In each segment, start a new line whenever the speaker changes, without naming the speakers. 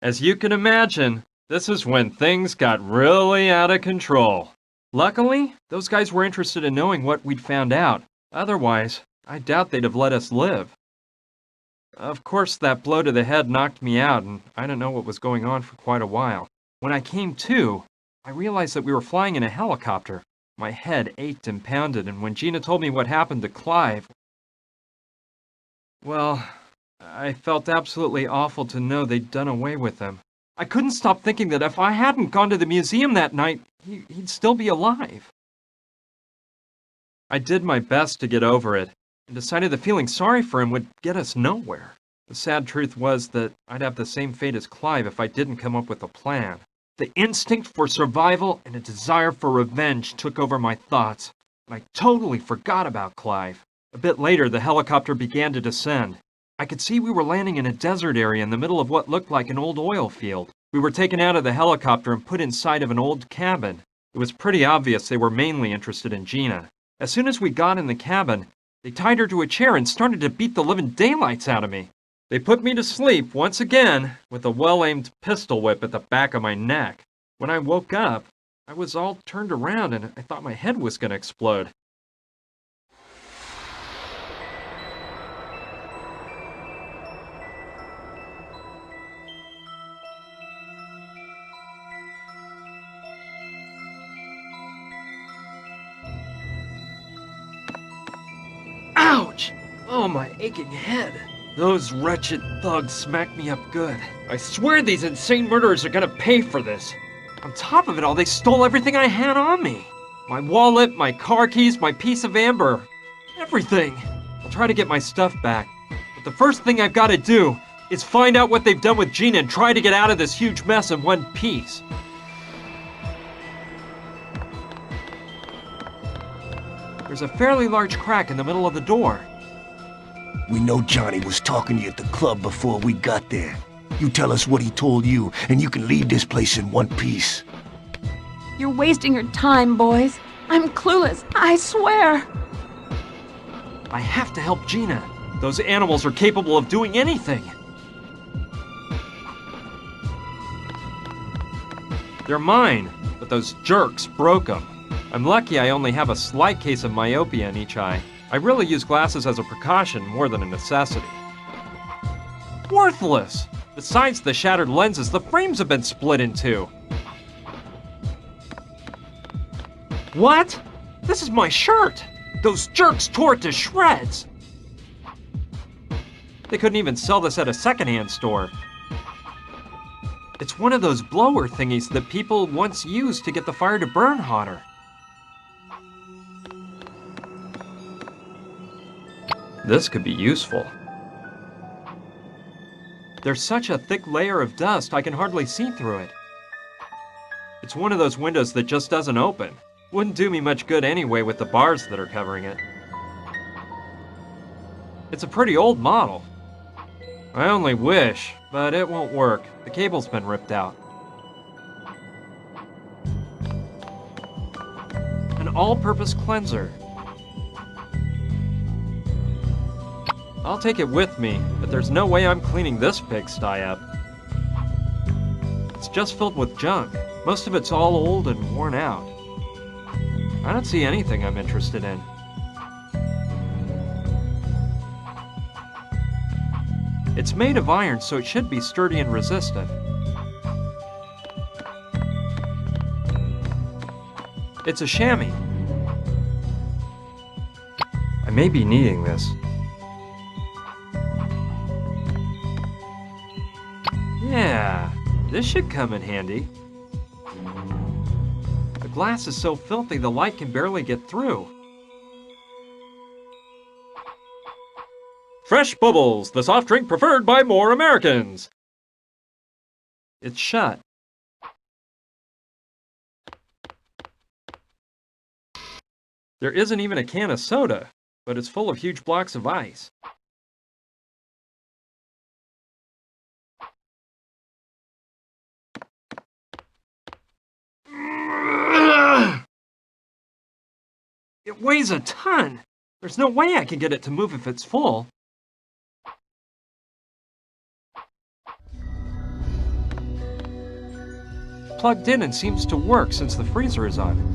As you can imagine, this is when things got really out of control. Luckily, those guys were interested in knowing what we'd found out. Otherwise, I doubt they'd have let us live. Of course, that blow to the head knocked me out, and I didn't know what was going on for quite a while. When I came to, I realized that we were flying in a helicopter. My head ached and pounded, and when Gina told me what happened to Clive, well, I felt absolutely awful to know they'd done away with him. I couldn't stop thinking that if I hadn't gone to the museum that night, he'd still be alive. I did my best to get over it, and decided that feeling sorry for him would get us nowhere. The sad truth was that I'd have the same fate as Clive if I didn't come up with a plan. The instinct for survival and a desire for revenge took over my thoughts, and I totally forgot about Clive. A bit later, the helicopter began to descend. I could see we were landing in a desert area in the middle of what looked like an old oil field. We were taken out of the helicopter and put inside of an old cabin. It was pretty obvious they were mainly interested in Gina. As soon as we got in the cabin, they tied her to a chair and started to beat the living daylights out of me. They put me to sleep once again with a well-aimed pistol whip at the back of my neck. When I woke up, I was all turned around and I thought my head was going to explode. Ouch! Oh, my aching head. Those wretched thugs smacked me up good. I swear these insane murderers are gonna pay for this. On top of it all, they stole everything I had on me. My wallet, my car keys, my piece of amber. Everything. I'll try to get my stuff back. But the first thing I've got to do is find out what they've done with Gina and try to get out of this huge mess in one piece. There's a fairly large crack in the middle of the door.
We know Johnny was talking to you at the club before we got there. You tell us what he told you, and you can leave this place in one piece.
You're wasting your time, boys. I'm clueless, I swear.
I have to help Gina. Those animals are capable of doing anything. They're mine, but those jerks broke them. I'm lucky I only have a slight case of myopia in each eye. I really use glasses as a precaution more than a necessity. Worthless! Besides the shattered lenses, the frames have been split in two. What? This is my shirt! Those jerks tore it to shreds! They couldn't even sell this at a secondhand store. It's one of those blower thingies that people once used to get the fire to burn hotter. This could be useful. There's such a thick layer of dust, I can hardly see through it. It's one of those windows that just doesn't open. Wouldn't do me much good anyway with the bars that are covering it. It's a pretty old model. I only wish, but it won't work. The cable's been ripped out. An all-purpose cleanser. I'll take it with me, but there's no way I'm cleaning this pigsty up. It's just filled with junk. Most of it's all old and worn out. I don't see anything I'm interested in. It's made of iron, so it should be sturdy and resistant. It's a chamois. I may be needing this. Yeah, this should come in handy. The glass is so filthy the light can barely get through. Fresh Bubbles, the soft drink preferred by more Americans. It's shut. There isn't even a can of soda, but it's full of huge blocks of ice. It weighs a ton! There's no way I can get it to move if it's full. Plugged in and seems to work since the freezer is on.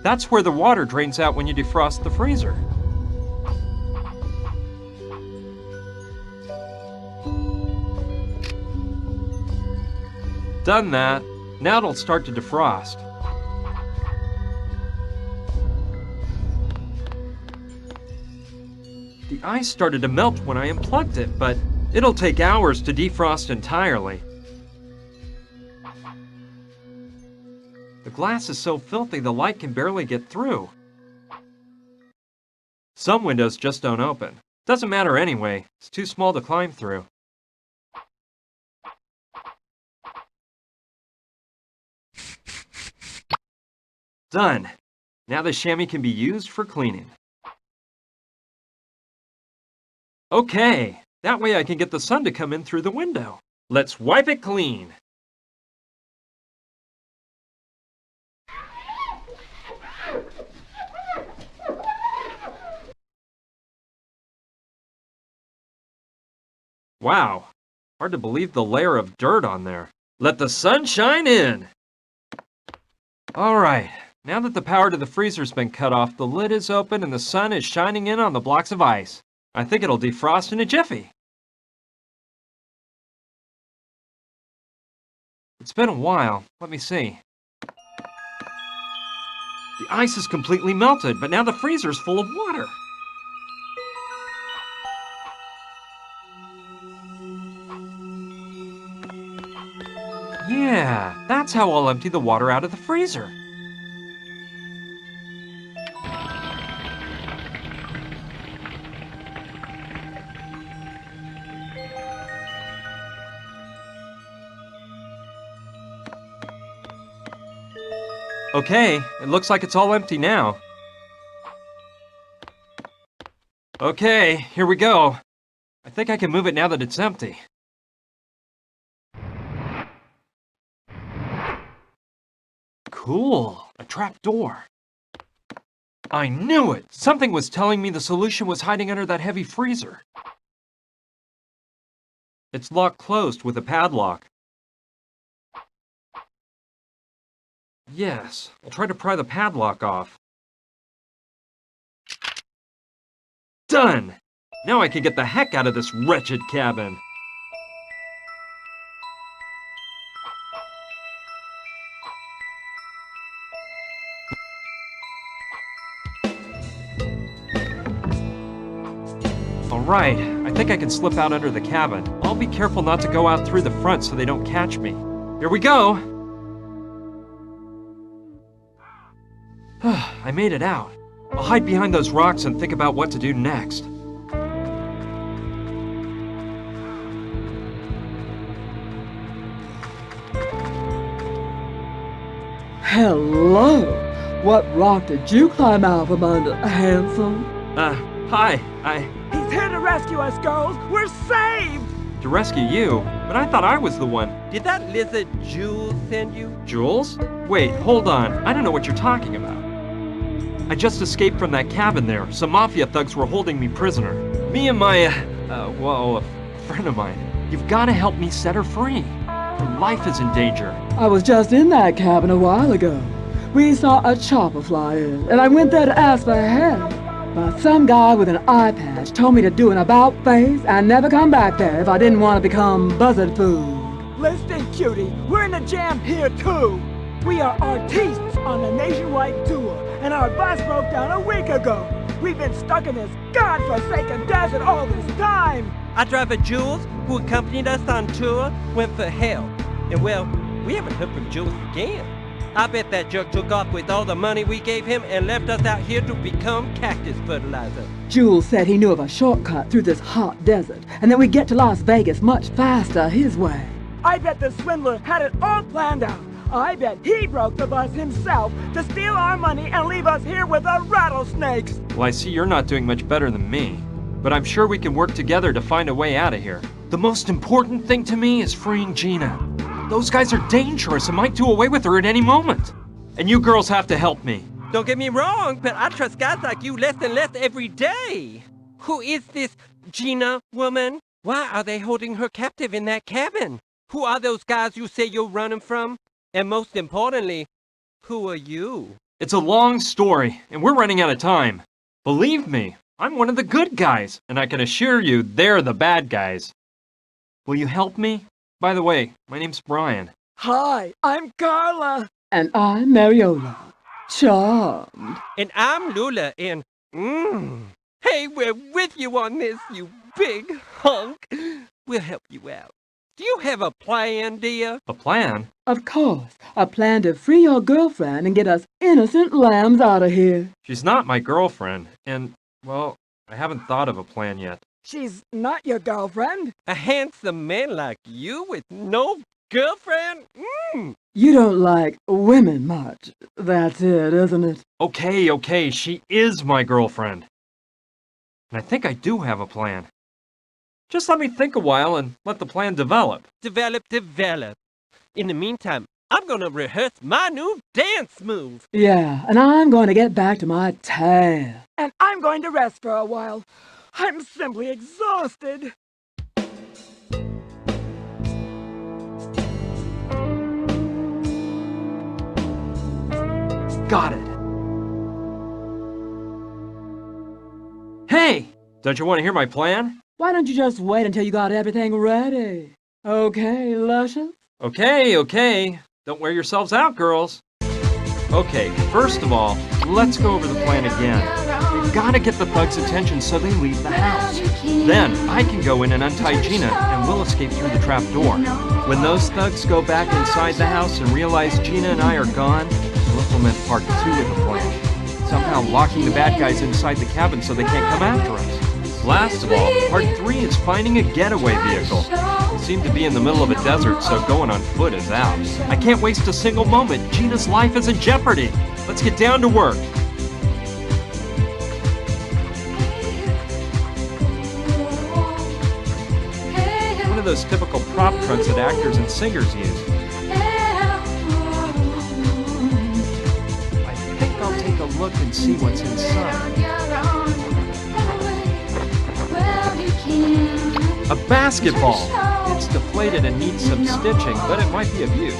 That's where the water drains out when you defrost the freezer. Done that. Now it'll start to defrost. The ice started to melt when I unplugged it, but it'll take hours to defrost entirely. The glass is so filthy the light can barely get through. Some windows just don't open. Doesn't matter anyway, it's too small to climb through. Done. Now the chamois can be used for cleaning. Okay, that way I can get the sun to come in through the window. Let's wipe it clean. Wow, hard to believe the layer of dirt on there. Let the sun shine in! Alright, now that the power to the freezer's been cut off, the lid is open and the sun is shining in on the blocks of ice. I think it'll defrost in a jiffy. It's been a while. Let me see. The ice is completely melted, but now the freezer's full of water. Yeah, that's how I'll empty the water out of the freezer. Okay, it looks like it's all empty now. Okay, here we go. I think I can move it now that it's empty. Cool, a trap door. I knew it! Something was telling me the solution was hiding under that heavy freezer. It's locked closed with a padlock. Yes, I'll try to pry the padlock off. Done! Now I can get the heck out of this wretched cabin. Alright, I think I can slip out under the cabin. I'll be careful not to go out through the front so they don't catch me. Here we go! I made it out. I'll hide behind those rocks and think about what to do next.
Hello! What rock did you climb out from under, handsome?
Hi,
He's here to rescue us, girls! We're saved!
to rescue you, but I thought I was the one.
Did that lizard Jules send you?
Jules? Wait, hold on. I don't know what you're talking about. I just escaped from that cabin there. Some mafia thugs were holding me prisoner. Me and my, a friend of mine. You've got to help me set her free. Her life is in danger.
I was just in that cabin a while ago. We saw a chopper fly in, and I went there to ask for help. But some guy with an eye patch told me to do an about-face and never come back there if I didn't want to become buzzard food.
Listen, cutie, we're in the jam here too. We are artistes on a nationwide tour, and our bus broke down a week ago. We've been stuck in this godforsaken desert all this time.
Our driver Jules, who accompanied us on tour, went for help. And well, we haven't heard from Jules again. I bet that jerk took off with all the money we gave him and left us out here to become cactus fertilizer.
Jules said he knew of a shortcut through this hot desert, and that we'd get to Las Vegas much faster his way.
I bet the swindler had it all planned out. I bet he broke the bus himself to steal our money and leave us here with the rattlesnakes.
Well, I see you're not doing much better than me. But I'm sure we can work together to find a way out of here. The most important thing to me is freeing Gina. Those guys are dangerous and might do away with her at any moment. And you girls have to help me.
Don't get me wrong, but I trust guys like you less and less every day. Who is this Gina woman? Why are they holding her captive in that cabin? Who are those guys you say you're running from? And most importantly, who are you?
It's a long story, and we're running out of time. Believe me, I'm one of the good guys, and I can assure you they're the bad guys. Will you help me? By the way, my name's Brian.
Hi, I'm Carla.
And I'm Mariola. Charmed.
And I'm Lula, and hey, we're with you on this, you big hunk. We'll help you out. Do you have a plan, dear?
A plan?
Of course, a plan to free your girlfriend and get us innocent lambs out of here.
She's not my girlfriend, and, well, I haven't thought of a plan yet.
She's not your girlfriend.
A handsome man like you with no girlfriend?
You don't like women much. That's it, isn't it?
Okay, she is my girlfriend. And I think I do have a plan. Just let me think a while and let the plan develop.
Develop. In the meantime, I'm gonna rehearse my new dance move.
Yeah, and I'm going to get back to my tan.
And I'm going to rest for a while. I'm simply exhausted.
Got it. Hey, don't you want to hear my plan?
Why don't you just wait until you got everything ready? Okay, Luscious?
Okay. Don't wear yourselves out, girls. Okay, first of all, let's go over the plan again. We've got to get the thugs' attention so they leave the house. Then, I can go in and untie Gina, and we'll escape through the trap door. When those thugs go back inside the house and realize Gina and I are gone, we'll implement part 2 of the plan. Somehow locking the bad guys inside the cabin so they can't come after us. Last of all, part 3 is finding a getaway vehicle. We seem to be in the middle of a desert, so going on foot is out. I can't waste a single moment. Gina's life is in jeopardy. Let's get down to work. One of those typical prop trunks that actors and singers use. I think I'll take a look and see what's inside. A basketball! It's deflated and needs some stitching, but it might be of use.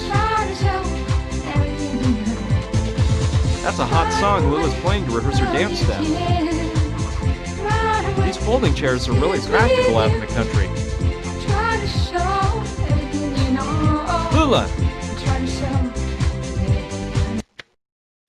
That's a hot song Lula's playing to rehearse her dance step. These folding chairs are really practical out in the country. Lula!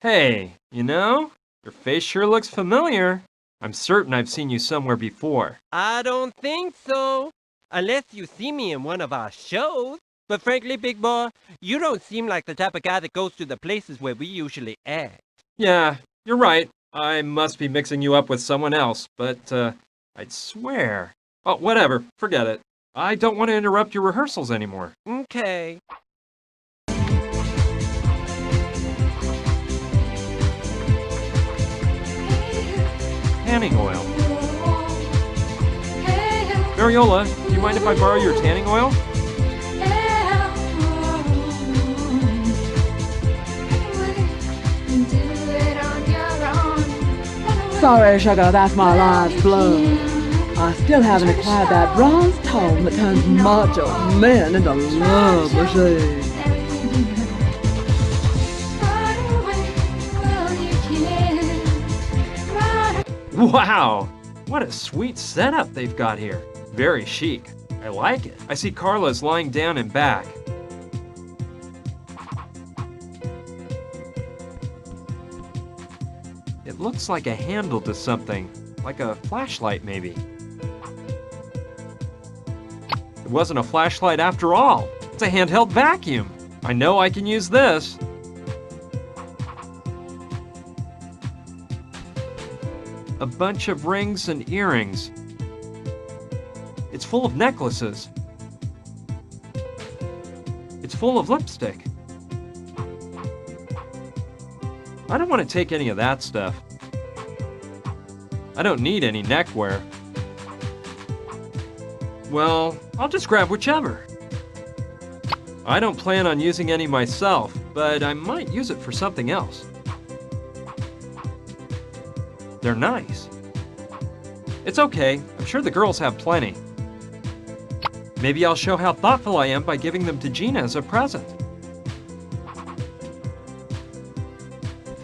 Hey, you know, your face sure looks familiar. I'm certain I've seen you somewhere before.
I don't think so. Unless you see me in one of our shows. But frankly, big boy, you don't seem like the type of guy that goes to the places where we usually act.
Yeah, you're right. I must be mixing you up with someone else, but, I'd swear. Oh, whatever. Forget it. I don't want to interrupt your rehearsals anymore.
Okay.
Tanning oil. Mariola, do you mind if I borrow your tanning oil?
Sorry, sugar, that's my last blow. I still haven't acquired that bronze tone that turns macho men into love machines.
Wow! What a sweet setup they've got here. Very chic. I like it. I see Carla's lying down and back. It looks like a handle to something, like a flashlight maybe. It wasn't a flashlight after all. It's a handheld vacuum. I know I can use this. A bunch of rings and earrings. It's full of necklaces. It's full of lipstick. I don't want to take any of that stuff. I don't need any neckwear. Well, I'll just grab whichever. I don't plan on using any myself, but I might use it for something else. They're nice. It's okay, I'm sure the girls have plenty. Maybe I'll show how thoughtful I am by giving them to Gina as a present.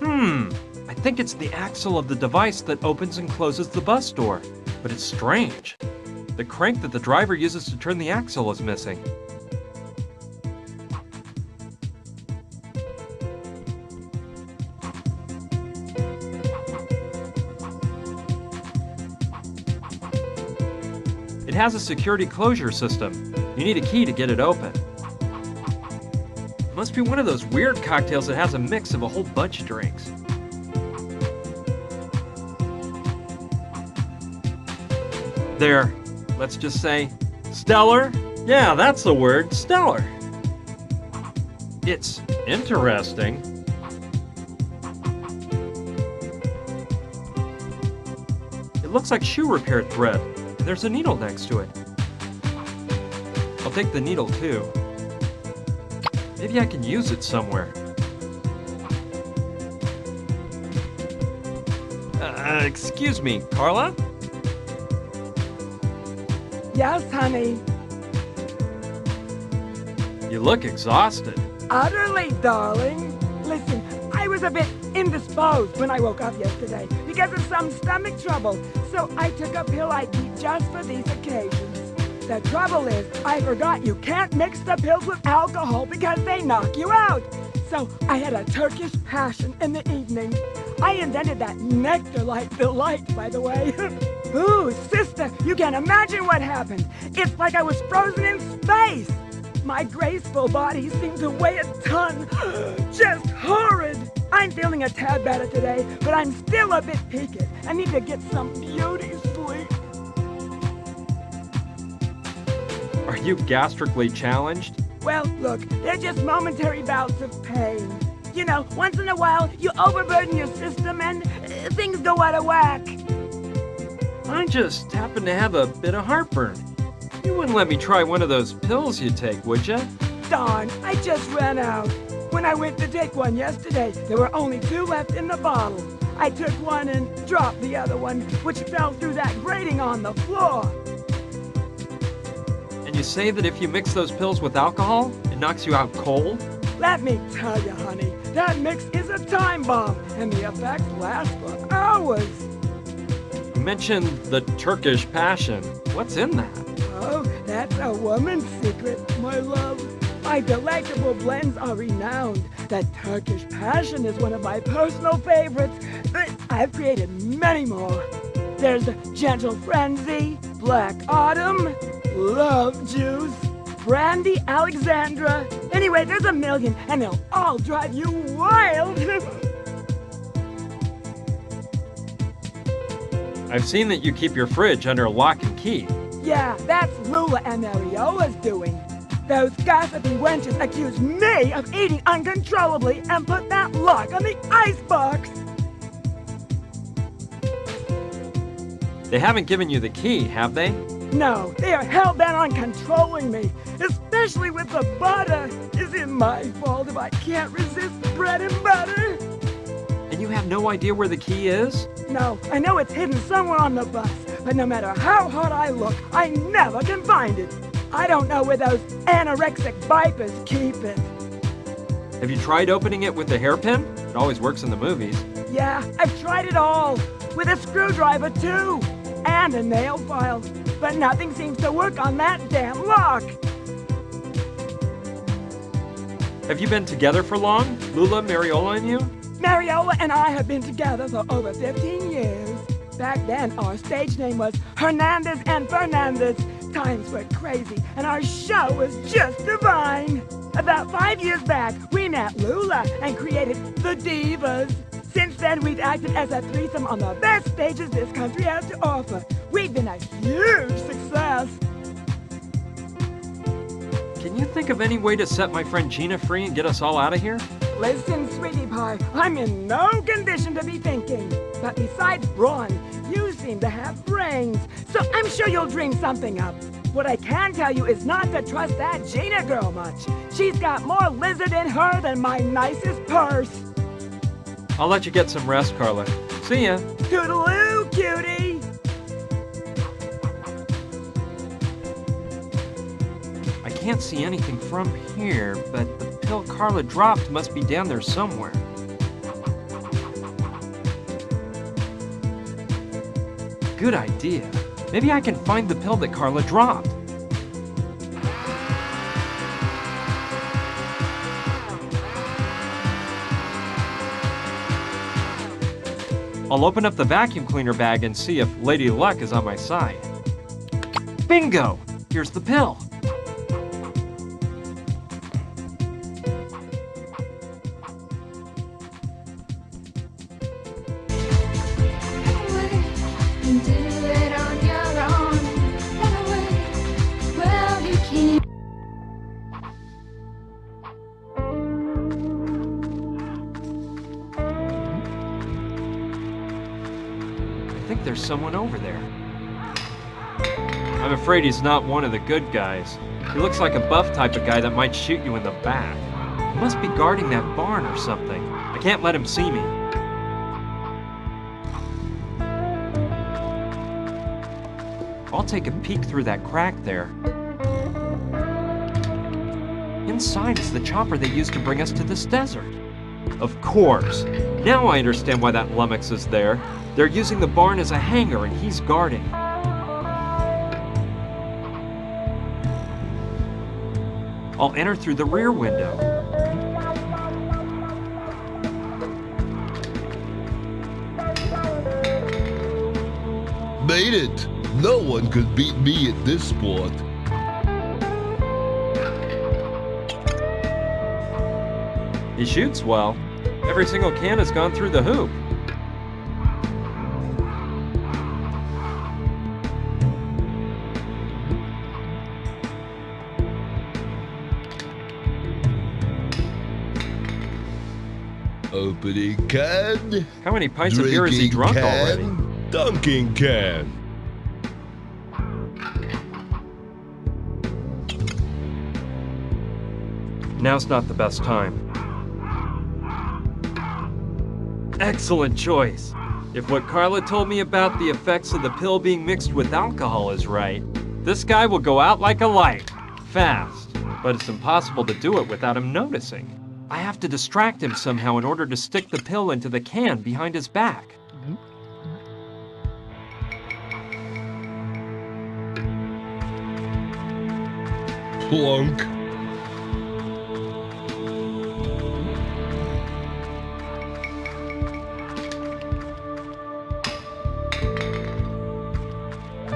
I think it's the axle of the device that opens and closes the bus door, but it's strange. The crank that the driver uses to turn the axle is missing. It has a security closure system. You need a key to get it open. It must be one of those weird cocktails that has a mix of a whole bunch of drinks. There, let's just say, stellar? Yeah, that's the word, stellar. It's interesting. It looks like shoe repair thread. There's a needle next to it. I'll take the needle too. Maybe I can use it somewhere. Excuse me, Carla?
Yes, honey.
You look exhausted.
Utterly, darling. Listen, I was a bit indisposed when I woke up yesterday because of some stomach trouble, so I took a pill I keep just for these occasions. The trouble is, I forgot you can't mix the pills with alcohol because they knock you out. So I had a Turkish passion in the evening. I invented that nectar-like delight, by the way. Ooh, sister, you can't imagine what happened. It's like I was frozen in space. My graceful body seemed to weigh a ton. Just horrid. I'm feeling a tad better today, but I'm still a bit peaked. I need to get some beauty sleep.
Are you gastrically challenged?
Well, look, they're just momentary bouts of pain. You know, once in a while, you overburden your system and things go out of whack.
I just happen to have a bit of heartburn. You wouldn't let me try one of those pills you take, would you?
Darn, I just ran out. When I went to take one yesterday, there were only 2 left in the bottle. I took one and dropped the other one, which fell through that grating on the floor.
And you say that if you mix those pills with alcohol, it knocks you out cold?
Let me tell you, honey, that mix is a time bomb, and the effects last for hours.
You mentioned the Turkish passion. What's in that?
Oh, that's a woman's secret, my love. My delectable blends are renowned. The Turkish passion is one of my personal favorites, but I've created many more. There's the Gentle Frenzy, Black Autumn, Love Juice, Brandy Alexandra. Anyway, there's a million, and they'll all drive you wild.
I've seen that you keep your fridge under lock and key.
Yeah, that's Lula and Mariola's doing. Those gossiping wenches accuse me of eating uncontrollably and put that lock on the icebox.
They haven't given you the key, have they?
No, they are hell-bent on controlling me, especially with the butter. Is it my fault if I can't resist bread and butter?
And you have no idea where the key is?
No, I know it's hidden somewhere on the bus, but no matter how hard I look, I never can find it. I don't know where those anorexic vipers keep it.
Have you tried opening it with a hairpin? It always works in the movies.
Yeah, I've tried it all. With a screwdriver, too. And a nail file. But nothing seems to work on that damn lock.
Have you been together for long? Lula, Mariola, and you?
Mariola and I have been together for over 15 years. Back then, our stage name was Hernandez and Fernandez. Times were crazy, and our show was just divine. About 5 years back, we met Lula and created the Divas. Since then, we've acted as a threesome on the best stages this country has to offer. We've been a huge success.
Can you think of any way to set my friend Gina free and get us all out of here?
Listen, sweetie pie, I'm in no condition to be thinking. But besides brawn, you seem to have brains, so I'm sure you'll dream something up. What I can can tell you is not to trust that Gina girl much. She's got more lizard in her than my nicest purse.
I'll let you get some rest, Carla. See ya.
Toodaloo, cutie!
I can't see anything from here, but the pill Carla dropped must be down there somewhere. Good idea. Maybe I can find the pill that Carla dropped. I'll open up the vacuum cleaner bag and see if Lady Luck is on my side. Bingo! Here's the pill. I think there's someone over there. I'm afraid he's not one of the good guys. He looks like a buff type of guy that might shoot you in the back. He must be guarding that barn or something. I can't let him see me. I'll take a peek through that crack there. Inside is the chopper they used to bring us to this desert. Of course. Now I understand why that lummox is there. They're using the barn as a hangar and he's guarding. I'll enter through the rear window.
Made it! No one could beat me at this sport.
He shoots well. Every single can has gone through the hoop.
Opening can.
How many pints of beer has he drunk
can,
already?
Dunking can.
Now's not the best time. Excellent choice. If what Carla told me about the effects of the pill being mixed with alcohol is right, this guy will go out like a light, fast. But it's impossible to do it without him noticing. I have to distract him somehow in order to stick the pill into the can behind his back.
Plunk.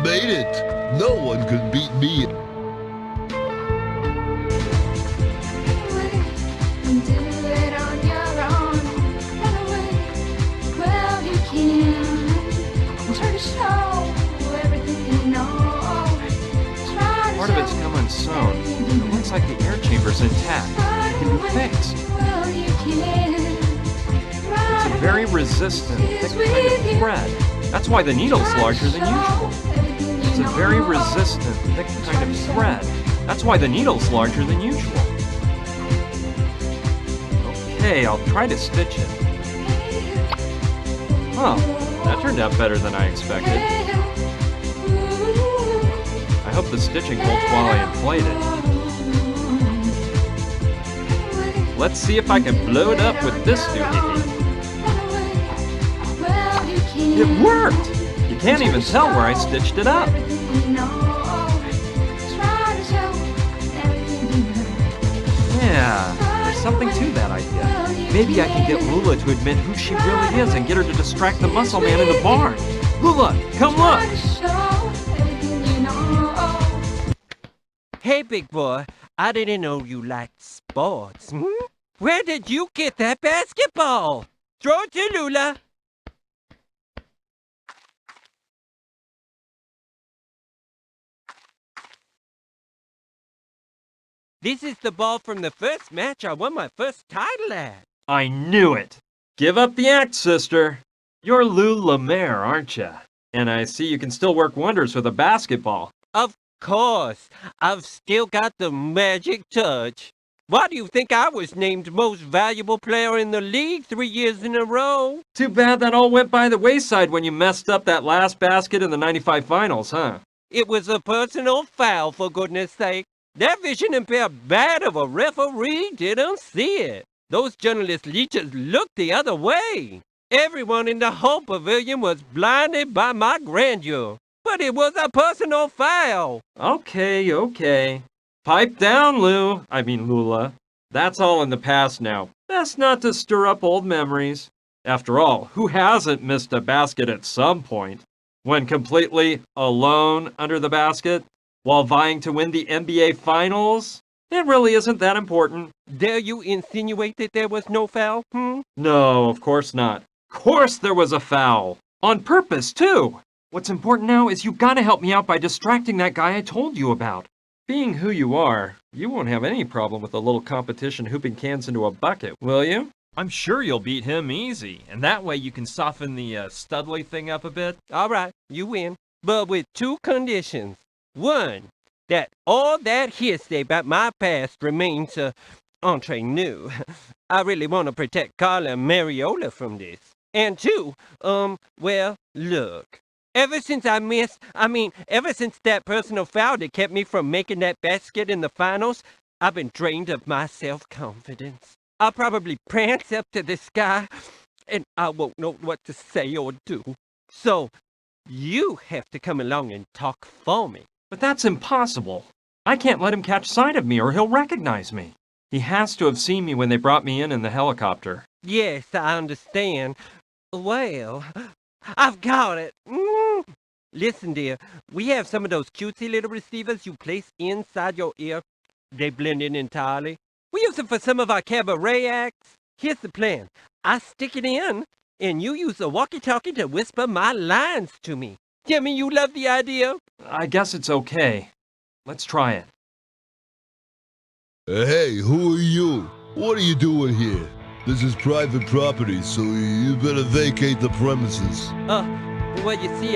Made it! No one could beat me.
Part of it's come unsewn. It looks like the air chamber's intact. It can be fixed. It's a very resistant, thick kind of thread. That's why the needle's larger than usual. It's a very resistant, thick kind of thread. That's why the needle's larger than usual. Okay, I'll try to stitch it. Huh, that turned out better than I expected. I hope the stitching holds while I inflate it. Let's see if I can blow it up with this doohickey. It worked! You can't even tell where I stitched it up. Yeah, there's something to that idea. Maybe I can get Lula to admit who she really is and get her to distract the muscle man in the barn. Lula, come look!
Hey, big boy, I didn't know you liked sports. Where did you get that basketball? Throw it to Lula. This is the ball from the first match I won my first title at.
I knew it! Give up the act, sister. You're Lou Lemaire, aren't you? And I see you can still work wonders with a basketball.
Of course. I've still got the magic touch. Why do you think I was named most valuable player in the league 3 years in a row?
Too bad that all went by the wayside when you messed up that last basket in the 95 finals, huh?
It was a personal foul, for goodness sake. That vision impaired bat of a referee didn't see it. Those journalist leeches looked the other way. Everyone in the whole pavilion was blinded by my grandeur. But it was a personal foul.
Okay. Pipe down, Lula. That's all in the past now. Best not to stir up old memories. After all, who hasn't missed a basket at some point? When completely alone under the basket? While vying to win the NBA Finals? It really isn't that important.
Dare you insinuate that there was no foul,
No, of course not. Of course there was a foul. On purpose, too. What's important now is you gotta help me out by distracting that guy I told you about. Being who you are, you won't have any problem with a little competition hooping cans into a bucket, will you? I'm sure you'll beat him easy, and that way you can soften the Studley thing up a bit.
All right, you win. But with two conditions. One, that all that hearsay about my past remains entre nous. I really want to protect Carla and Mariola from this. And two, well, look. Ever since that personal foul that kept me from making that basket in the finals, I've been drained of my self-confidence. I'll probably prance up to the sky, and I won't know what to say or do. So, you have to come along and talk for me.
But that's impossible. I can't let him catch sight of me or he'll recognize me. He has to have seen me when they brought me in the helicopter.
Yes, I understand. Well, I've got it. Listen, dear, we have some of those cutesy little receivers you place inside your ear. They blend in entirely. We use them for some of our cabaret acts. Here's the plan. I stick it in, and you use a walkie-talkie to whisper my lines to me. Tell me you love the idea?
I guess it's okay. Let's try it.
Hey, who are you? What are you doing here? This is private property, so you better vacate the premises.
Well, you see,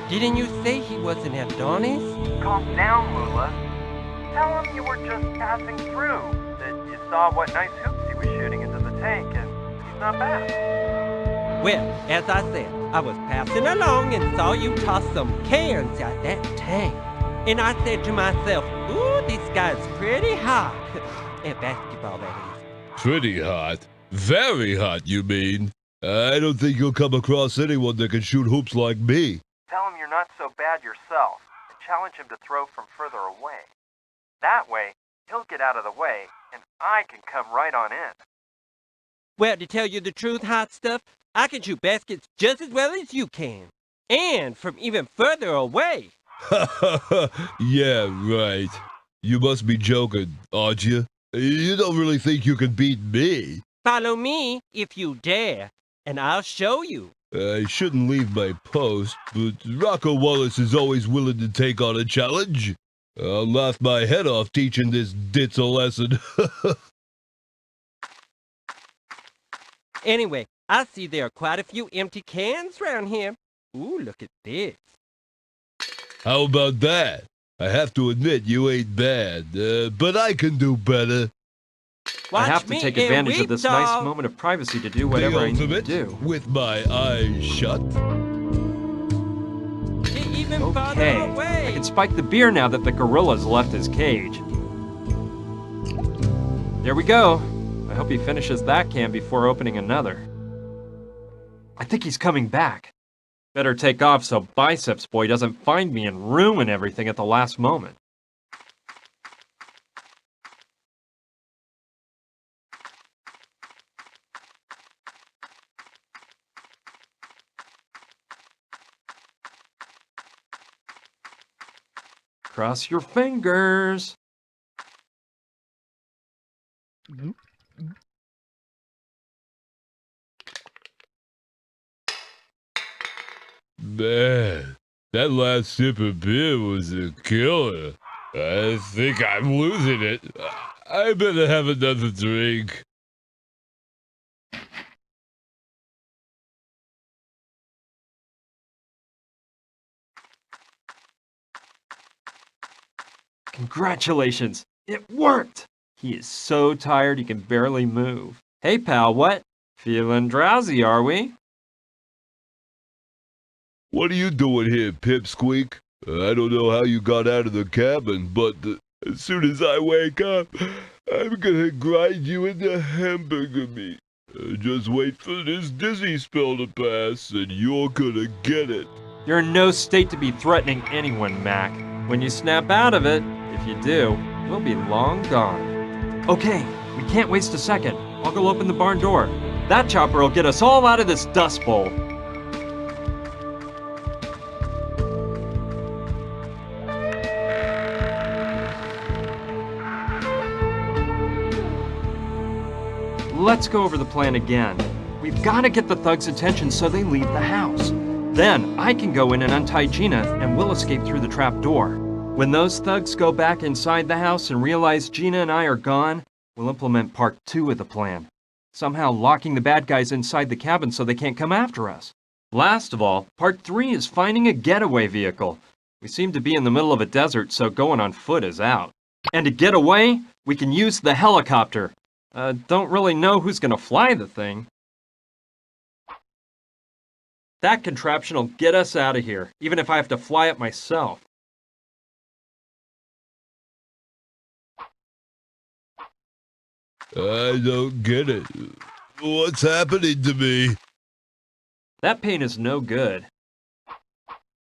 didn't you say he was an Adonis?
Calm down, Lula. Tell him you were just passing through, that you saw what nice hoops he was shooting into the tank, and he's not bad.
Well, as I said, I was passing along and saw you toss some cans at that tank. And I said to myself, ooh, this guy's pretty hot. At basketball, that is.
Pretty hot. Very hot, you mean? I don't think you'll come across anyone that can shoot hoops like me.
Tell him you're not so bad yourself, and challenge him to throw from further away. That way, he'll get out of the way, and I can come right on in.
Well, to tell you the truth, hot stuff, I can shoot baskets just as well as you can. And from even further away.
Yeah, right. You must be joking, aren't you? You don't really think you can beat me?
Follow me if you dare, and I'll show you.
I shouldn't leave my post, but Rocco Wallace is always willing to take on a challenge. I'll laugh my head off teaching this ditz a lesson.
Anyway, I see there are quite a few empty cans around here. Ooh, look at this.
How about that? I have to admit you ain't bad, but I can do better.
I have to take advantage of this nice moment of privacy to do whatever I need to do.
With my eyes shut.
Even farther
Okay,
away.
I can spike the beer now that the gorilla's left his cage. There we go. I hope he finishes that can before opening another. I think he's coming back. Better take off so Biceps Boy doesn't find me and ruin everything at the last moment. Cross your fingers.
Man, that last sip of beer was a killer. I think I'm losing it. I better have another drink.
Congratulations! It worked! He is so tired he can barely move. Hey pal, what? Feeling drowsy, are we?
What are you doing here, Pipsqueak? I don't know how you got out of the cabin, but as soon as I wake up, I'm gonna grind you into hamburger meat. Just wait for this dizzy spell to pass, and you're gonna get it.
You're in no state to be threatening anyone, Mac. When you snap out of it, if you do, we'll be long gone. Okay, we can't waste a second. I'll go open the barn door. That chopper will get us all out of this dust bowl. Let's go over the plan again. We've got to get the thugs' attention so they leave the house. Then I can go in and untie Gina, and we'll escape through the trap door. When those thugs go back inside the house and realize Gina and I are gone, we'll implement part 2 of the plan. Somehow locking the bad guys inside the cabin so they can't come after us. Last of all, part 3 is finding a getaway vehicle. We seem to be in the middle of a desert, so going on foot is out. And to get away, we can use the helicopter. Don't really know who's gonna fly the thing. That contraption will get us out of here, even if I have to fly it myself.
I don't get it. What's happening to me?
That paint is no good.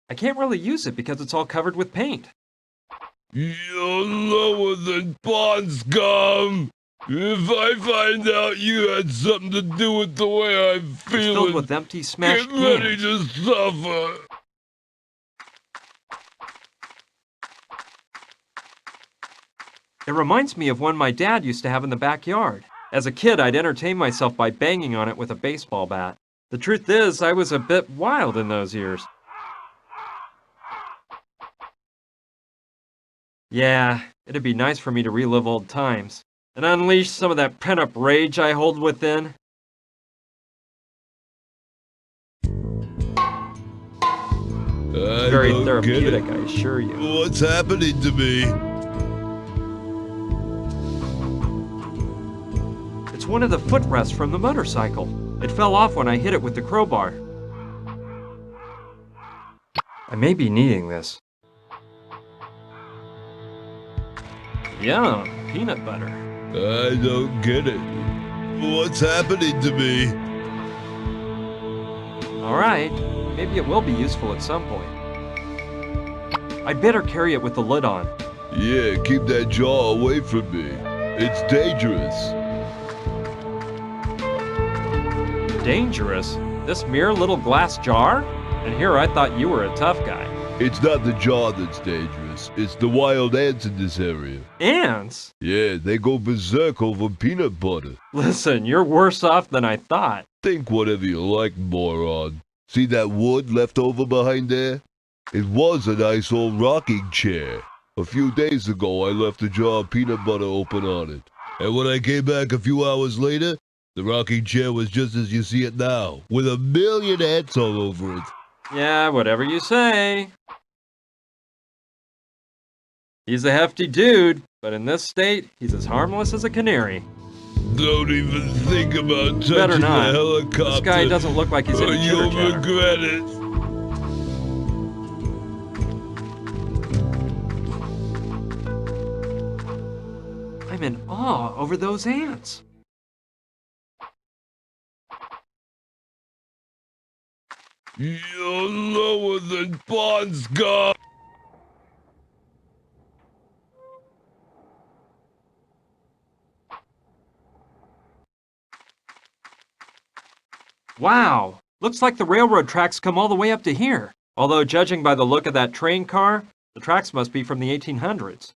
I can't really use it because it's all covered with paint.
You're lower than pond scum! If I find out you had something to do with the way I'm
It's filled
feeling,
with empty, smashed
get ready
cans.
to suffer!
It reminds me of one my dad used to have in the backyard. As a kid, I'd entertain myself by banging on it with a baseball bat. The truth is, I was a bit wild in those years. Yeah, it'd be nice for me to relive old times and unleash some of that pent-up rage I hold within. Very
I don't get
therapeutic,
it.
I assure you.
What's happening to me?
It's one of the footrests from the motorcycle. It fell off when I hit it with the crowbar. I may be needing this. Yum, peanut butter.
I don't get it. What's happening to me?
Alright, maybe it will be useful at some point. I'd better carry it with the lid on.
Yeah, keep that jar away from me. It's dangerous.
Dangerous? This mere little glass jar? And here I thought you were a tough guy.
It's not the jar that's dangerous. It's the wild ants in this area.
Ants?
Yeah, they go berserk over peanut butter.
Listen, you're worse off than I thought.
Think whatever you like, moron. See that wood left over behind there? It was a nice old rocking chair. A few days ago, I left a jar of peanut butter open on it. And when I came back a few hours later, the rocking chair was just as you see it now, with a million ants all over it.
Yeah, whatever you say. He's a hefty dude, but in this state, he's as harmless as a canary.
Don't even think about touching
Better not.
the helicopter.
This guy doesn't look like he's
or
in a
you'll
chitter-chatter.
regret it.
I'm in awe over those ants.
You're lower than pond scum.
Wow, looks like the railroad tracks come all the way up to here. Although, judging by the look of that train car, the tracks must be from the 1800s.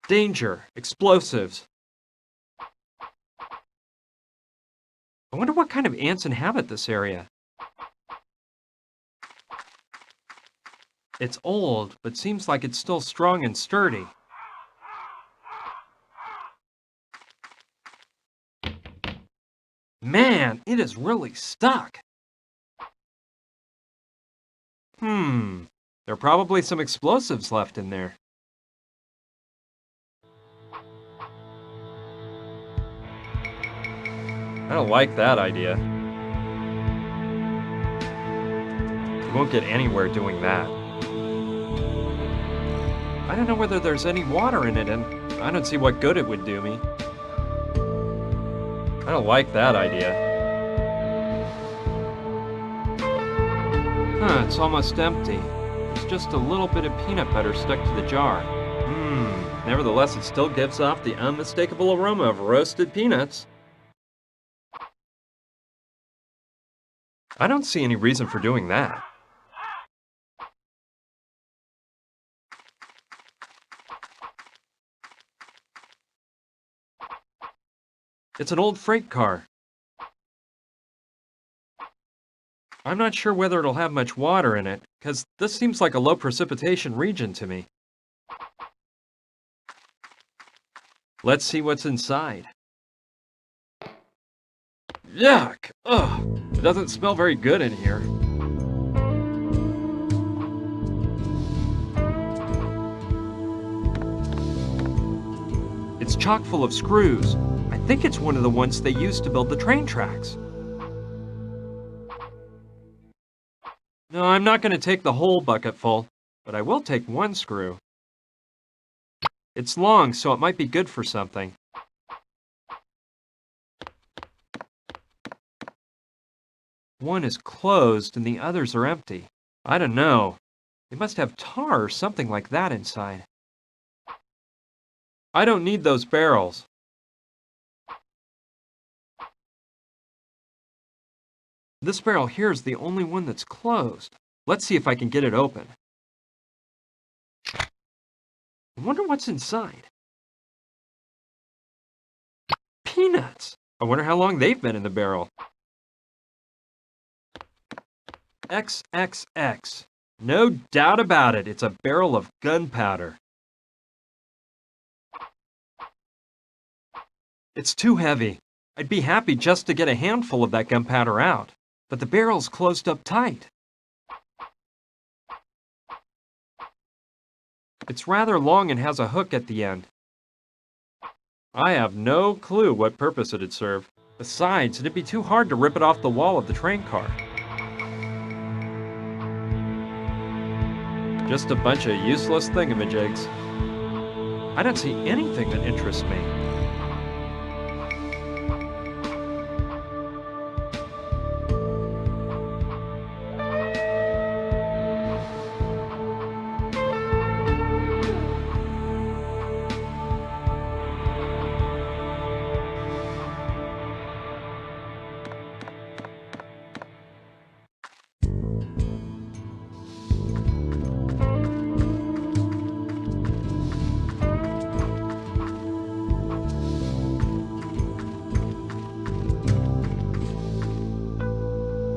Danger, explosives. I wonder what kind of ants inhabit this area. It's old, but seems like it's still strong and sturdy. Man, it is really stuck. There are probably some explosives left in there. I don't like that idea. We won't get anywhere doing that. I don't know whether there's any water in it, and I don't see what good it would do me. I don't like that idea. It's almost empty. There's just a little bit of peanut butter stuck to the jar. Nevertheless, it still gives off the unmistakable aroma of roasted peanuts. I don't see any reason for doing that. It's an old freight car. I'm not sure whether it'll have much water in it, because this seems like a low precipitation region to me. Let's see what's inside. Yuck! Ugh! It doesn't smell very good in here. It's chock full of screws. I think it's one of the ones they used to build the train tracks. No, I'm not going to take the whole bucket full, but I will take one screw. It's long, so it might be good for something. One is closed and the others are empty. I don't know. They must have tar or something like that inside. I don't need those barrels. This barrel here is the only one that's closed. Let's see if I can get it open. I wonder what's inside. Peanuts! I wonder how long they've been in the barrel. XXX. No doubt about it, it's a barrel of gunpowder. It's too heavy. I'd be happy just to get a handful of that gunpowder out, but the barrel's closed up tight. It's rather long and has a hook at the end. I have no clue what purpose it'd serve. Besides, it'd be too hard to rip it off the wall of the train car. Just a bunch of useless thingamajigs. I don't see anything that interests me.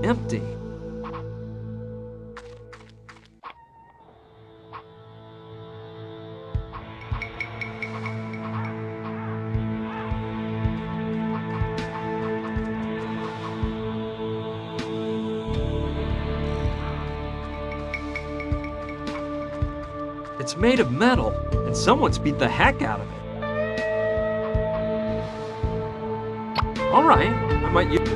Empty. It's made of metal, and someone's beat the heck out of it. All right, I might use...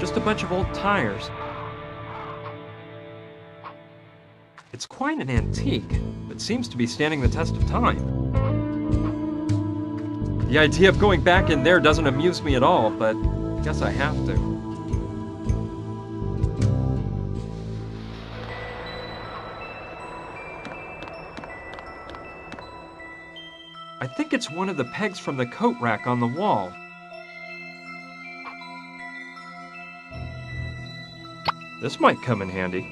Just a bunch of old tires. It's quite an antique, but seems to be standing the test of time. The idea of going back in there doesn't amuse me at all, but I guess I have to. I think it's one of the pegs from the coat rack on the wall. This might come in handy.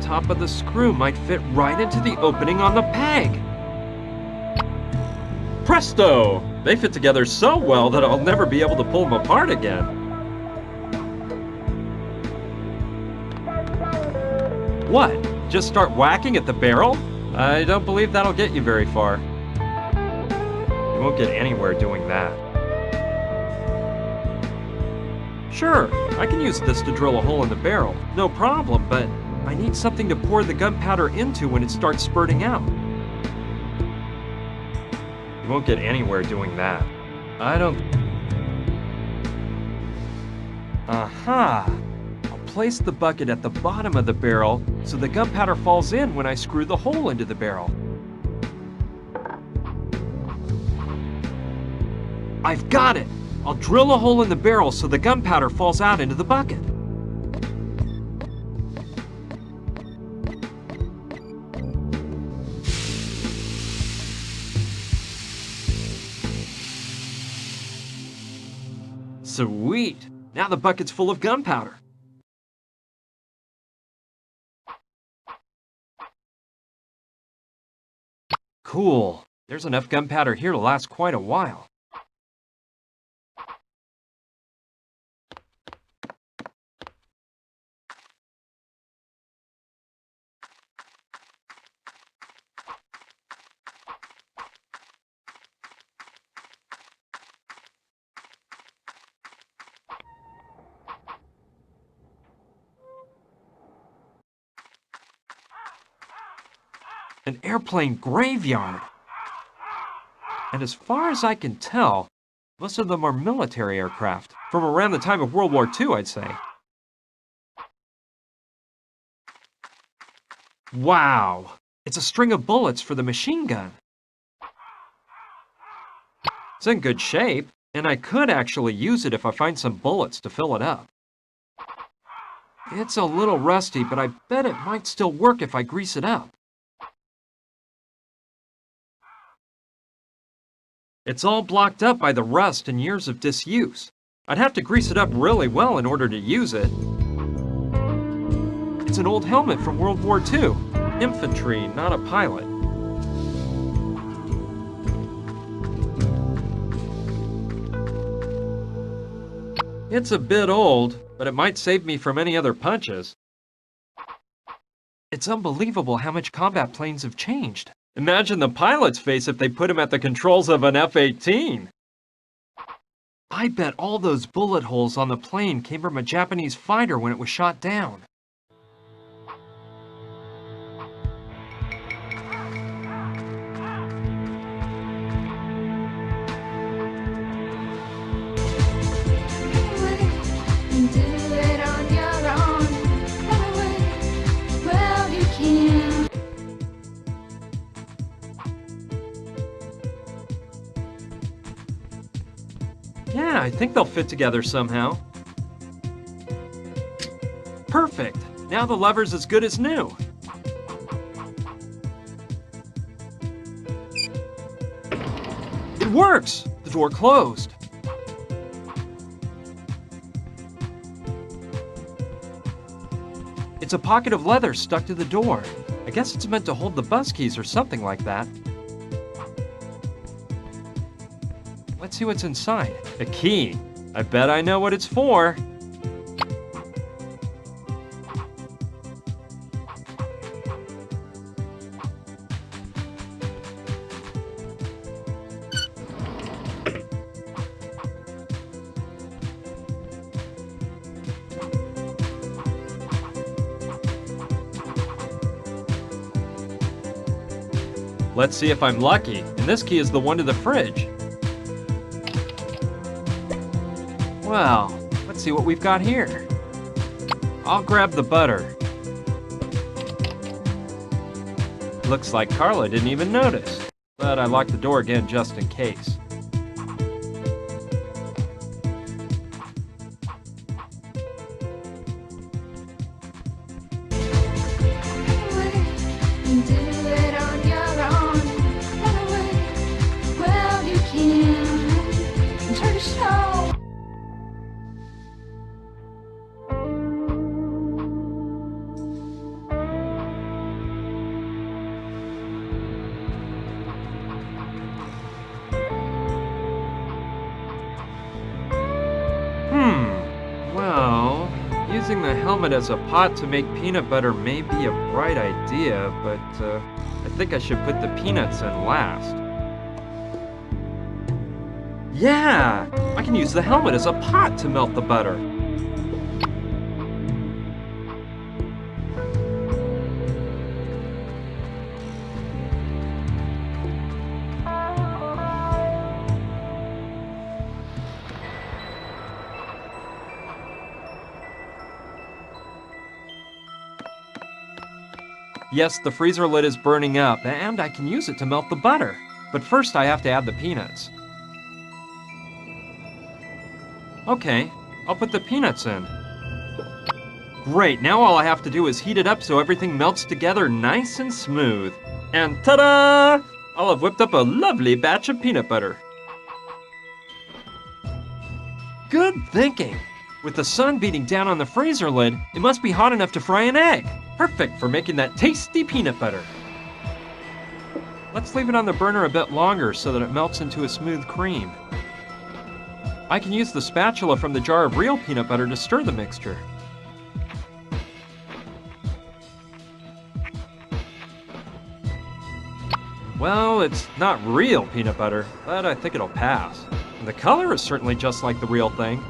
top of the screw might fit right into the opening on the peg. Presto! They fit together so well that I'll never be able to pull them apart again. What? Just start whacking at the barrel? I don't believe that'll get you very far. You won't get anywhere doing that. Sure, I can use this to drill a hole in the barrel, no problem, but I need something to pour the gunpowder into when it starts spurting out. You won't get anywhere doing that. I don't... Aha! I'll place the bucket at the bottom of the barrel so the gunpowder falls in when I screw the hole into the barrel. I've got it! I'll drill a hole in the barrel so the gunpowder falls out into the bucket. Sweet! Now the bucket's full of gunpowder. Cool. There's enough gunpowder here to last quite a while. An airplane graveyard. And as far as I can tell, most of them are military aircraft, from around the time of World War II, I'd say. Wow! It's a string of bullets for the machine gun. It's in good shape, and I could actually use it if I find some bullets to fill it up. It's a little rusty, but I bet it might still work if I grease it up. It's all blocked up by the rust and years of disuse. I'd have to grease it up really well in order to use it. It's an old helmet from World War II. Infantry, not a pilot. It's a bit old, but it might save me from any other punches. It's unbelievable how much combat planes have changed. Imagine the pilot's face if they put him at the controls of an F-18. I bet all those bullet holes on the plane came from a Japanese fighter when it was shot down. Yeah, I think they'll fit together somehow. Perfect! Now the lever's as good as new. It works! The door closed. It's a pocket of leather stuck to the door. I guess it's meant to hold the bus keys or something like that. Let's see what's inside. A key. I bet I know what it's for. Let's see if I'm lucky. And this key is the one to the fridge. Well, let's see what we've got here. I'll grab the butter. Looks like Carla didn't even notice, but I locked the door again just in case. Using the helmet as a pot to make peanut butter may be a bright idea, but I think I should put the peanuts in last. Yeah! I can use the helmet as a pot to melt the butter. Yes, the freezer lid is burning up, and I can use it to melt the butter. But first I have to add the peanuts. Okay, I'll put the peanuts in. Great, now all I have to do is heat it up so everything melts together nice and smooth. And ta-da! I'll have whipped up a lovely batch of peanut butter. Good thinking! With the sun beating down on the freezer lid, it must be hot enough to fry an egg. Perfect for making that tasty peanut butter. Let's leave it on the burner a bit longer so that it melts into a smooth cream. I can use the spatula from the jar of real peanut butter to stir the mixture. Well, it's not real peanut butter, but I think it'll pass. And the color is certainly just like the real thing.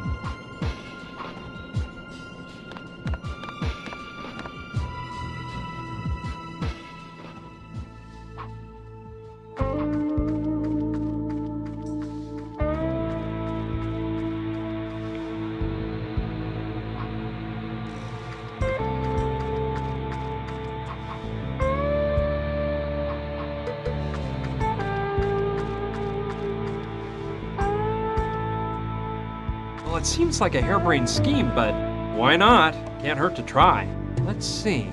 Well, it seems like a harebrained scheme, but why not? Can't hurt to try. Let's see.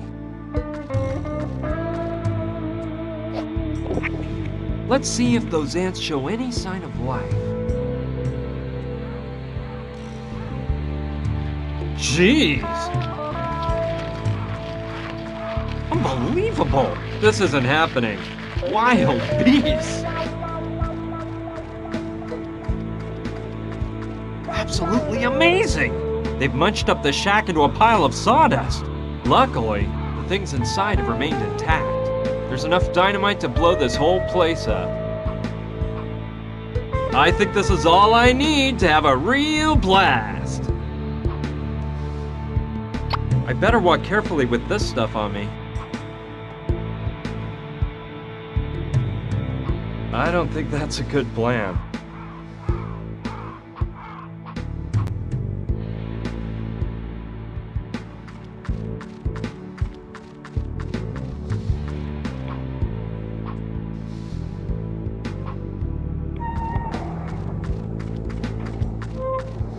Let's see if those ants show any sign of life. Jeez! Unbelievable! This isn't happening. Wild beasts! Absolutely amazing! They've munched up the shack into a pile of sawdust. Luckily, the things inside have remained intact. There's enough dynamite to blow this whole place up. I think this is all I need to have a real blast. I better walk carefully with this stuff on me. I don't think that's a good plan.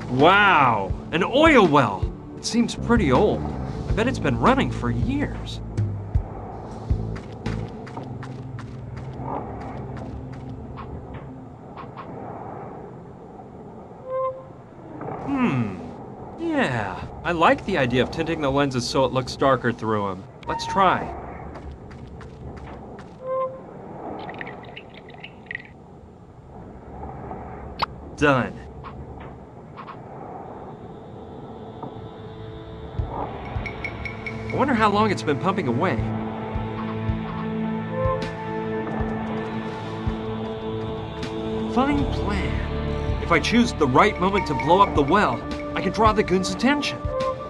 Wow! An oil well! It seems pretty old. I bet it's been running for years. Yeah, I like the idea of tinting the lenses so it looks darker through them. Let's try. Done. I wonder how long it's been pumping away. Fine plan. If I choose the right moment to blow up the well, I can draw the goons' attention.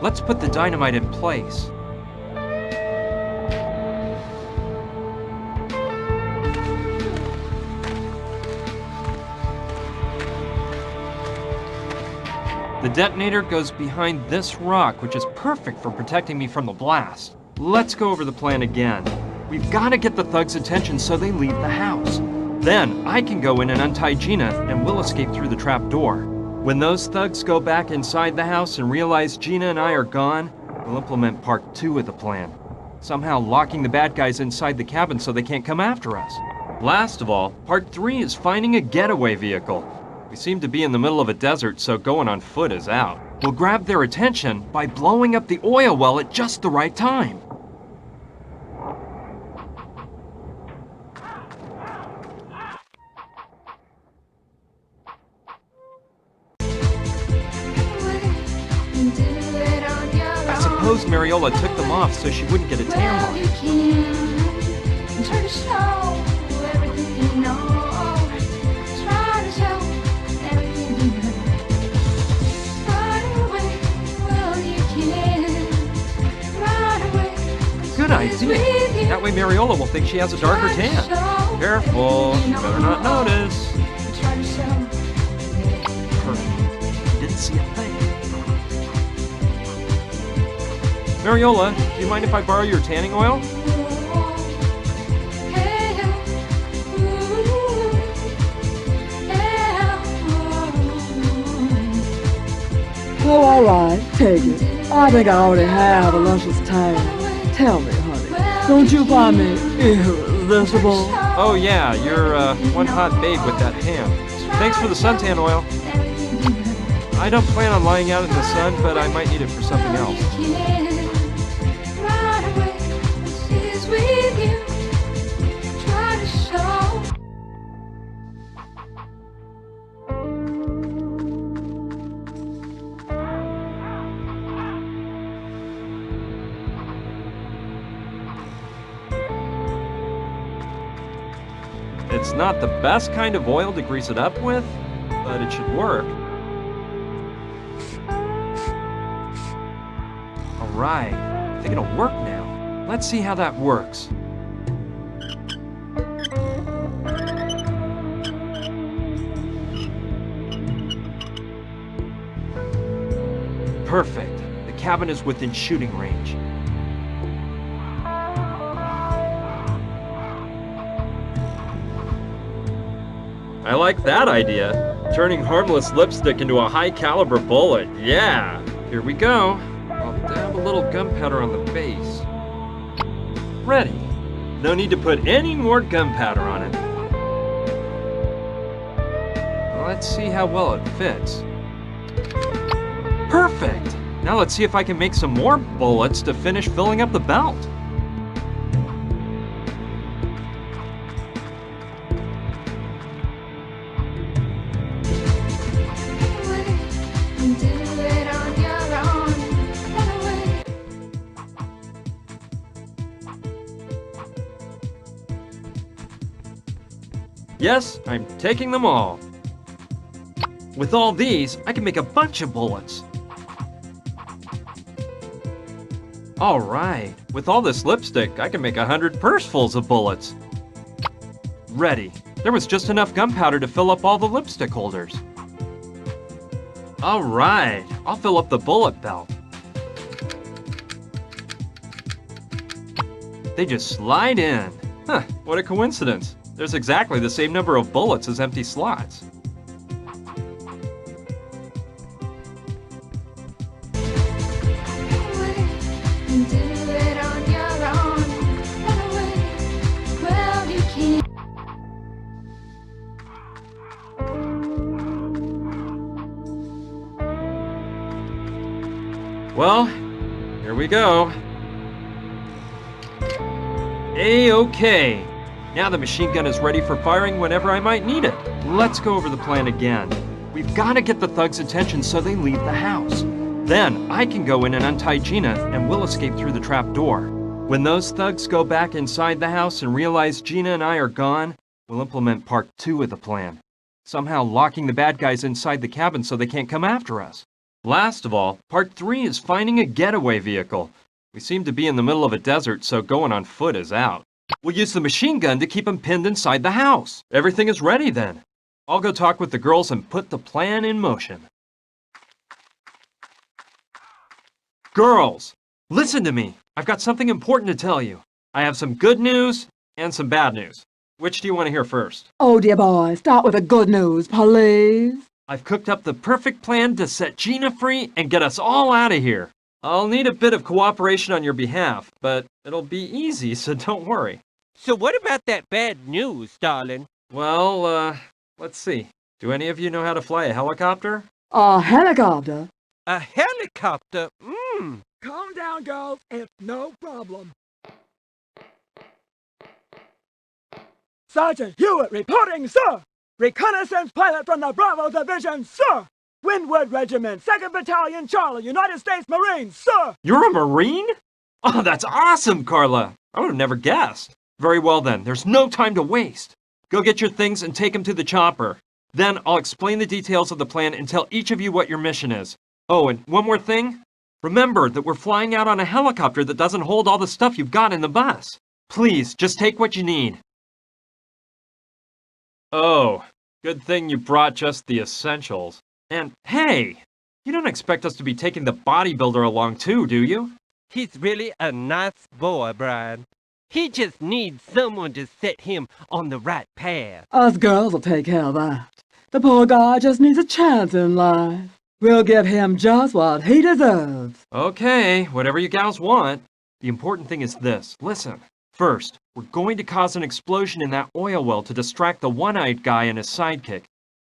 Let's put the dynamite in place. The detonator goes behind this rock, which is perfect for protecting me from the blast. Let's go over the plan again. We've got to get the thugs' attention so they leave the house. Then I can go in and untie Gina, and we'll escape through the trap door. When those thugs go back inside the house and realize Gina and I are gone, we'll implement part 2 of the plan. Somehow locking the bad guys inside the cabin so they can't come after us. Last of all, part 3 is finding a getaway vehicle. We seem to be in the middle of a desert, so going on foot is out. We'll grab their attention by blowing up the oil well at just the right time. suppose Mariola took them off so she wouldn't get a tan
Well,
mark.
you can try to show everything you know. Try to show everything you know. Run away, well, you can. Run away.
Good idea. That way Mariola will think she has a darker tan. Careful, she better not notice.
Try to show.
Perfect. Didn't see a thing. Mariola, do you mind if I borrow your tanning oil?
Oh, all right, take it. I think I already have a luscious tan. Tell me, honey, don't you find me irresistible?
Oh yeah, you're one hot babe with that tan. Thanks for the suntan oil. I don't plan on lying out in the sun, but I might need it for something else. It's not the best kind of oil to grease it up with, but it should work. Alright, I think it'll work now. Let's see how that works. Perfect. The cabin is within shooting range. I like that idea. Turning harmless lipstick into a high-caliber bullet. Yeah! Here we go. I'll dab a little gunpowder on the base. Ready. No need to put any more gunpowder on it. Let's see how well it fits. Perfect! Now let's see if I can make some more bullets to finish filling up the belt. Yes, I'm taking them all. With all these, I can make a bunch of bullets. All right, with all this lipstick, I can make 100 pursefuls of bullets. Ready. There was just enough gunpowder to fill up all the lipstick holders. All right, I'll fill up the bullet belt. They just slide in. Huh, what a coincidence. There's exactly the same number of bullets as empty slots. Well, here we go. A-okay. Now the machine gun is ready for firing whenever I might need it. Let's go over the plan again. We've got to get the thugs' attention so they leave the house. Then I can go in and untie Gina and we'll escape through the trap door. When those thugs go back inside the house and realize Gina and I are gone, we'll implement part 2 of the plan. Somehow locking the bad guys inside the cabin so they can't come after us. Last of all, part 3 is finding a getaway vehicle. We seem to be in the middle of a desert, so going on foot is out. We'll use the machine gun to keep them pinned inside the house. Everything is ready then. I'll go talk with the girls and put the plan in motion. Girls, listen to me. I've got something important to tell you. I have some good news and some bad news. Which do you want to hear first?
Oh, dear boy, start with the good news, please.
I've cooked up the perfect plan to set Gina free and get us all out of here. I'll need a bit of cooperation on your behalf, but it'll be easy, so don't worry.
So what about that bad news, darling?
Well, let's see. Do any of you know how to fly a helicopter?
A helicopter?
A helicopter?
Calm down, girls. It's no problem. Sergeant Hewitt reporting, sir. Reconnaissance pilot from the Bravo Division, sir. Windward Regiment, 2nd Battalion, Charlie, United States Marines, sir!
You're a Marine? Oh, that's awesome, Carla. I would have never guessed. Very well then, there's no time to waste. Go get your things and take them to the chopper. Then I'll explain the details of the plan and tell each of you what your mission is. Oh, and one more thing. Remember that we're flying out on a helicopter that doesn't hold all the stuff you've got in the bus. Please, just take what you need. Oh, good thing you brought just the essentials. And hey, you don't expect us to be taking the bodybuilder along too, do you?
He's really a nice boy, Brian. He just needs someone to set him on the right path.
Us girls will take care of that. The poor guy just needs a chance in life. We'll give him just what he deserves.
Okay, whatever you gals want. The important thing is this. Listen. First, we're going to cause an explosion in that oil well to distract the one-eyed guy and his sidekick.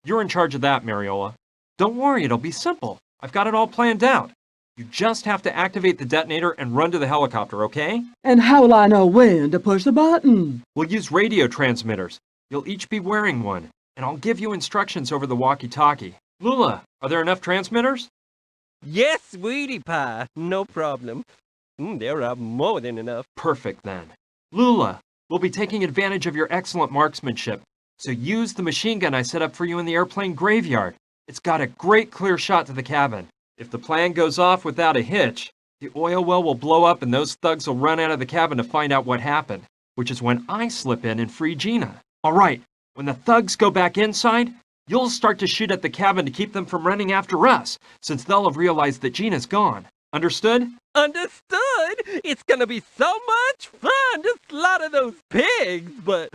You're in charge of that, Mariola. Don't worry, it'll be simple. I've got it all planned out. You just have to activate the detonator and run to the helicopter, okay?
And how will I know when to push the button?
We'll use radio transmitters. You'll each be wearing one, and I'll give you instructions over the walkie-talkie. Lula, are there enough transmitters?
Yes, sweetie pie, no problem. There are more than enough.
Perfect then. Lula, we'll be taking advantage of your excellent marksmanship, so use the machine gun I set up for you in the airplane graveyard. It's got a great clear shot to the cabin. If the plan goes off without a hitch, the oil well will blow up and those thugs will run out of the cabin to find out what happened, which is when I slip in and free Gina. All right, when the thugs go back inside, you'll start to shoot at the cabin to keep them from running after us, since they'll have realized that Gina's gone. Understood?
Understood! It's gonna be so much fun to slaughter those pigs, but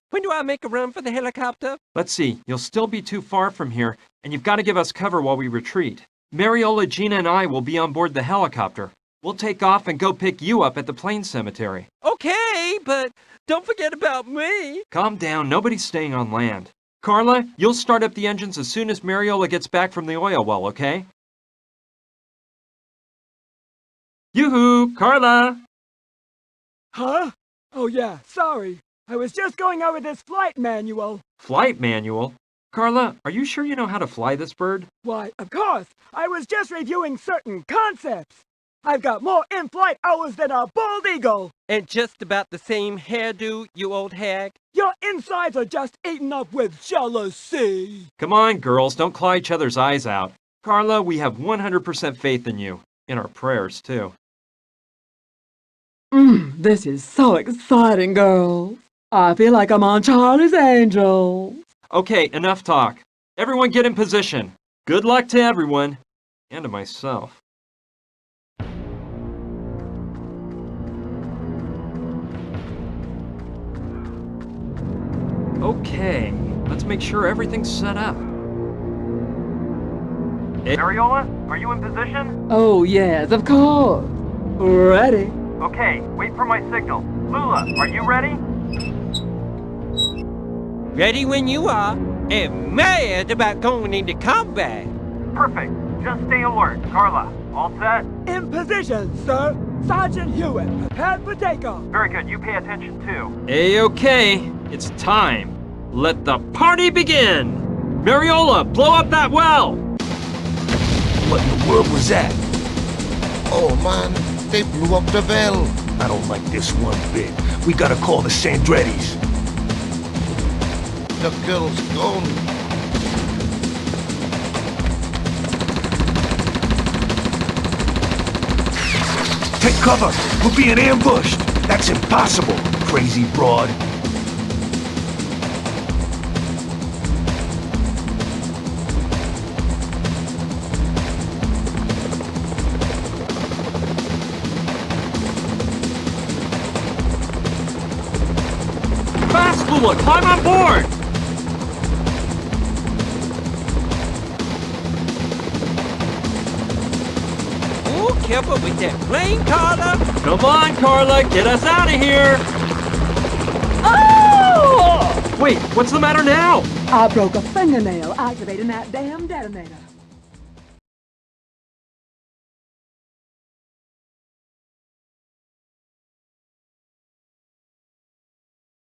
when do I make a run for the helicopter?
Let's see, you'll still be too far from here, and you've got to give us cover while we retreat. Mariola, Gina, and I will be on board the helicopter. We'll take off and go pick you up at the plane cemetery.
Okay, but don't forget about me.
Calm down, nobody's staying on land. Carla, you'll start up the engines as soon as Mariola gets back from the oil well, okay? Yoo-hoo, Carla!
Huh? Oh yeah, sorry. I was just going over this flight manual.
Flight manual? Carla, are you sure you know how to fly this bird?
Why, of course. I was just reviewing certain concepts. I've got more in-flight hours than a bald eagle.
And just about the same hairdo, you old hag.
Your insides are just eaten up with jealousy.
Come on, girls, don't claw each other's eyes out. Carla, we have 100% faith in you. In our prayers, too.
This is so exciting, girls. I feel like I'm on Charlie's Angels.
Okay, enough talk. Everyone get in position. Good luck to everyone. And to myself. Okay, let's make sure everything's set up. Hey, Mariola, are you in position?
Oh, yes, of course. Ready?
Okay, wait for my signal. Lula, are you ready?
Ready when you are, and mad about going into combat.
Perfect. Just stay alert. Carla, all set?
In position, sir. Sergeant Hewitt, prepared for takeoff.
Very good. You pay attention too. A-okay. It's time. Let the party begin! Mariola, blow up that well!
What in the world was that?
Oh man, they blew up the bell.
I don't like this one bit. We gotta call the Sandrettis.
The girl's gone.
Take cover! We're being ambushed! That's impossible, crazy broad.
Fast, Lula! Climb on board!
Oh, careful with that plane, Carla.
Come on, Carla, get us out of here!
Oh!
Wait, what's the matter now?
I broke a fingernail activating that damn detonator.